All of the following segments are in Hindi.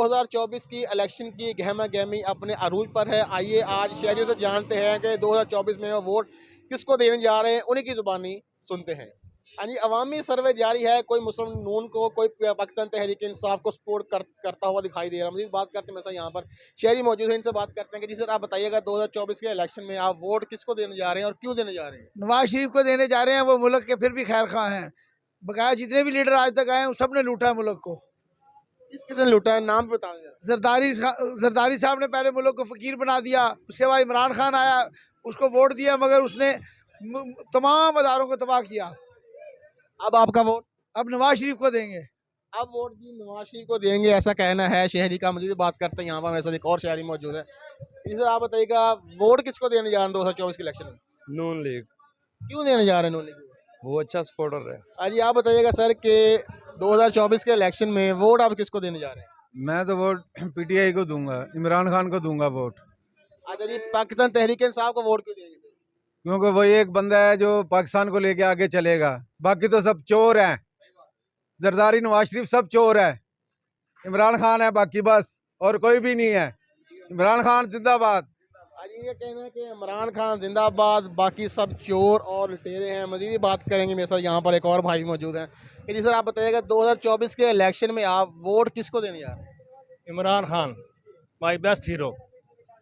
2024 की इलेक्शन की गहमा गहमी अपने अरूज पर है। आइए आज शहरियों से जानते हैं कि 2024 में वो वोट किसको देने जा रहे हैं, उन्हीं की जुबानी सुनते हैं। हाँ जी, अवामी सर्वे जारी है। कोई मुस्लिम नून को, कोई पाकिस्तान तहरीक इंसाफ को सपोर्ट करता हुआ दिखाई दे रहा है। मज़ीद बात करते हैं, यहाँ पर शहरी मौजूद है, इनसे बात करते हैं कि जी सर आप बताइएगा 2024 के इलेक्शन में आप वोट किसको देने जा रहे हैं और क्यों देने जा रहे हैं? नवाज शरीफ को देने जा रहे हैं। वो मुल्क के फिर भी खैर खां हैं। बकाया जितने भी लीडर आज तक आए हैं सब ने लूटा है मुल्क को। किसने लूटा है, नाम बता दें जरा। जरदारी साहब ने पहले मुल्क को फकीर बना दिया। उसके बाद इमरान खान आया, उसको वोट दिया, मगर उसने तमाम अदारों को तबाह किया। अब आपका वोट? अब नवाज शरीफ को देंगे। अब वोट भी नवाज शरीफ को देंगे, ऐसा कहना है शहरी का। मजीद बात करते हैं, यहाँ पर मेरे साथ एक और शहरी मौजूद है। सर आप बताइएगा वोट किसको देने जा रहे हैं 2024 के इलेक्शन में? नून लीग। क्यों देने जा रहे हैं नून लीग? वो अच्छा सपोर्टर है। हाँ जी, आप बताइएगा सर कि 2024 के इलेक्शन में वोट आप किसको देने जा रहे हैं? मैं तो वोट पीटीआई को दूंगा, इमरान खान को दूंगा वोट। अच्छा जी, पाकिस्तान तहरीक इंसाफ को वोट क्यों देंगे? क्योंकि वही एक बंदा है जो पाकिस्तान को लेके आगे चलेगा। बाकी तो सब चोर हैं। जरदारी, नवाज शरीफ सब चोर है। इमरान खान है बाकी, बस और कोई भी नहीं है। इमरान खान जिंदाबाद। आज ये कहना है कि इमरान खान जिंदाबाद, बाकी सब चोर और लुटेरे हैं। मजीद बात करेंगे, मेरे साथ यहाँ पर एक और भाई मौजूद हैं। कि जी सर आप बताइएगा 2024 के इलेक्शन में आप वोट किसको देने जा रहे हैं? Imran Khan my best hero.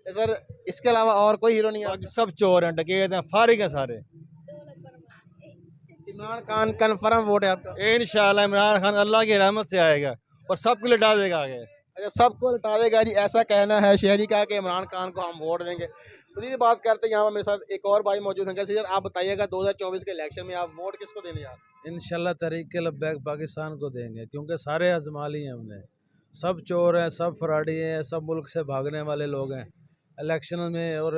Sir इसके अलावा और कोई हीरो नहीं है? बाकी सब चोर हैं, डकैत हैं, फारिग हैं सारे। इमरान खान कन्फर्म वोट है आपका? इंशाल्लाह इमरान खान अल्लाह की रहमत से आएगा और सबको लटा देगा आगे। अच्छा, सबको लटा देगा जी, ऐसा कहना है शहरी का कि इमरान खान को हम वोट देंगे। मजीद बात करते हैं, यहाँ पर मेरे साथ एक और भाई मौजूद हैं। कैसे सर आप बताइएगा 2024 के इलेक्शन में आप वोट किसको देने जा रहे हैं? इंशाल्लाह तहरीक लब्बैक पाकिस्तान को देंगे, क्योंकि सारे आजमाली हैं हमने। सब चोर हैं, सब फराडी हैं, सब मुल्क से भागने वाले लोग हैं। इलेक्शन में और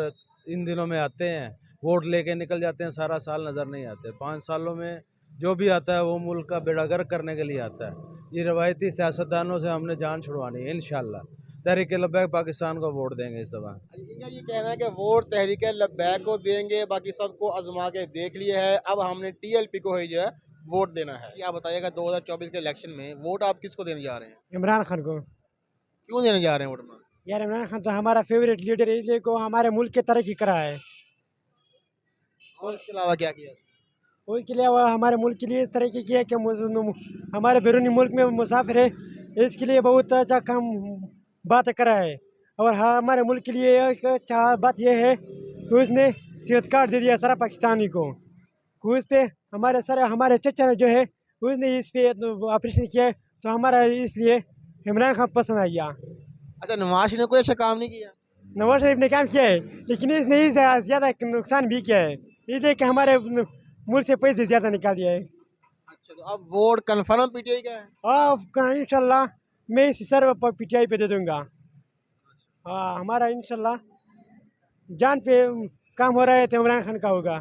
इन दिनों में आते हैं, वोट लेके निकल जाते हैं, सारा साल नज़र नहीं आते। 5 सालों में जो भी आता है वो मुल्क का बेड़ा गर्क करने के लिए आता है। ये रवायती सियासतदानों से हमने जान छुड़वानी है। इंशाल्लाह तहरीक लब्बैक पाकिस्तान को वोट देंगे इस दफ़ा। इनका ये कहना है कि वोट तहरीक लब्बैक को देंगे, बाकी सबको आजमा के देख लिया है, अब हमने TLP को ही जो है वोट देना है। क्या बताइएगा 2024 के इलेक्शन में वोट आप किसको देने जा रहे हैं? इमरान खान को। क्यों देने जा रहे हैं वोट? यार इमरान खान तो हमारा फेवरेट लीडर है, इसलिए को हमारे मुल्क की तरक्की करा है। और इसके अलावा क्या किया? उसके लिए वह हमारे मुल्क के लिए इस तरह की किया कि हमारे बैरूनी मुल्क में मुसाफिर है, इसके लिए बहुत अच्छा काम बात करा है। और हमारे मुल्क के लिए एक अच्छा बात यह है कि उसने सेहत कार्ड दे दिया सारा पाकिस्तानी को। उस पर हमारे चचा जो है उसने इस पे ऑपरेशन किया है, तो हमारा इसलिए इमरान खान पसंद आ गया। अच्छा, नवाज शरीफ ने कोई अच्छा काम नहीं किया? नवाज शरीफ ने काम किया है, लेकिन इसने इससे ज़्यादा नुकसान भी किया है, इसलिए कि हमारे मुल्क से पैसे ज़्यादा निकाल दिया है। अच्छा, तो अब वोट कन्फर्म PTI का है? हाँ इंशाल्लाह मैं इस सर PTI पे दे दूंगा। हाँ, हमारा इंशाल्लाह जान पे काम हो रहा है तो इमरान खान का होगा।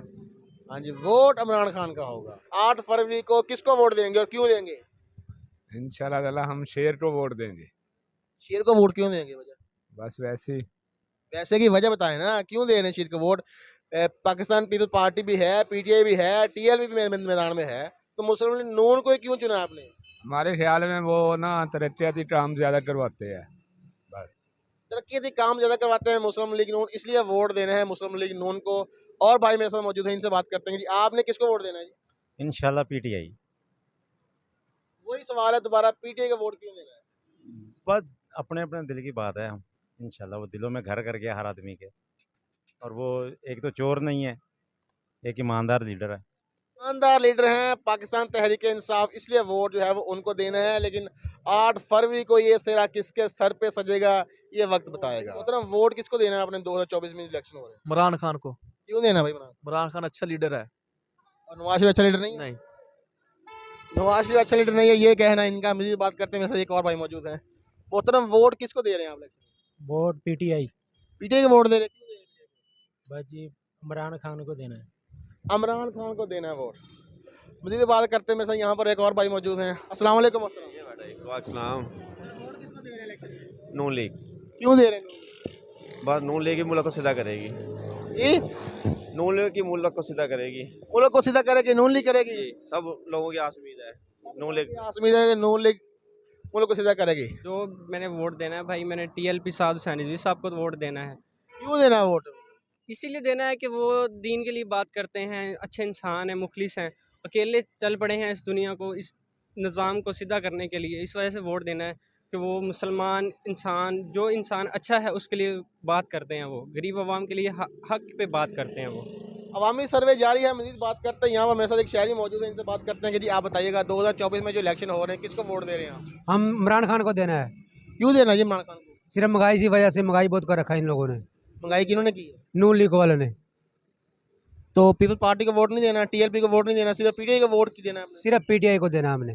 हाँ जी, वोट इमरान खान का होगा। 8 फरवरी को किसको वोट देंगे और क्यों देंगे? इंशाल्लाह ताला हम शेर को वोट देंगे। शेर को वोट क्यों देंगे? वजह? बस वैसे ही। पैसे की वजह बताएं ना, क्यों दे रहे हैं शेर को वोट? पाकिस्तान पीपल्स पार्टी भी है, PTI भी है, TLP भी मैदान में है, तो मुस्लिम लीग नून को क्यों चुना आपने? हमारे ख्याल में वो ना तरक्याती काम ज्यादा करवाते हैं। बस तरक्की काम ज्यादा करवाते हैं मुस्लिम लीग नून, इसलिए वोट देना है मुस्लिम लीग नून को। और भाई मेरे साथ मौजूद है, इनसे बात करते हैं। जी आपने किसको वोट देना है? जी इंशाल्लाह PTI। वही सवाल है दोबारा, PTI का वोट क्यों देना है? बस अपने अपने दिल की बात है। हम इंशाल्लाह वो दिलों में घर कर गया हर आदमी के, और वो एक तो चोर नहीं है, एक ईमानदार लीडर है। ईमानदार लीडर हैं, पाकिस्तान तहरीक इंसाफ, इसलिए वोट जो है वो उनको देना है। लेकिन 8 फरवरी को ये सेहरा किसके सर पे सजेगा ये वक्त बताएगा। मतलब वोट किसको देना है अपने 2024 में इलेक्शन हो रहे हैं? इमरान खान को। क्यों देना भाई? इमरान खान अच्छा लीडर है। और नवाज शरीफ अच्छा लीडर नहीं? नहीं, नवाज शरीफ अच्छा लीडर नहीं है, ये कहना है इनका। मजीद बात करते हैं, मेरे साथ एक और भाई मौजूद हैं। मोहतरम वोट किसको दे रहे हैं आप लोग? Vote PTI। PTI के वोट दे रहे हैं? बस जी इमरान खान को देना है। इमरान खान को देना है वोट। मजीद बात करते हैं, मेरे साथ यहाँ पर एक और भाई मौजूद हैं। अस्सलाम वालेकुम मोहतरम। नून लीग। क्यों दे रहे हैं? बस नून लीग ही मुल्क को सीधा करेगी। नून लीग की मुल्क को सीधा करेगी। मुल्क को सीधा करेगी? नून लीग करेगी? सब लोगों की आस उम्मीद है। नून लीग उम्मीद है कि नून लीग मुल्क को सीधा करेगी? जो मैंने वोट देना है भाई, मैंने TLP साद हुसैन रिजवी साहब को वोट देना है। क्यों देना वोट? इसीलिए देना है कि वो दीन के लिए बात करते हैं, अच्छे इंसान हैं, मुखलिस हैं, अकेले चल पड़े हैं इस दुनिया को, इस निज़ाम को सीधा करने के लिए। इस वजह से वोट देना है कि वो मुसलमान इंसान, जो इंसान अच्छा है उसके लिए बात करते हैं, वो गरीब आवाम के लिए हक पे बात करते हैं वो। अवामी सर्वे जारी है, मजीद बात करते हैं। यहाँ पर मेरे साथ एक शहरी मौजूद है, इनसे बात करते हैं कि जी आप बताइएगा 2024 में जो इलेक्शन हो रहे हैं किसको वोट दे रहे हैं आप? हम इमरान खान को देना है। क्यों देना है जी इमरान खान को? सिर्फ महंगाई की वजह से, महंगाई बहुत कर रखा है इन लोगों ने, महंगाई किन्होंने की है? नून लीग वालों ने। तो पीपल पार्टी को वोट नहीं देना, TLP को वोट नहीं देना, सीधा PTI को वोट देना है आपने? सिर्फ PTI को देना हमने।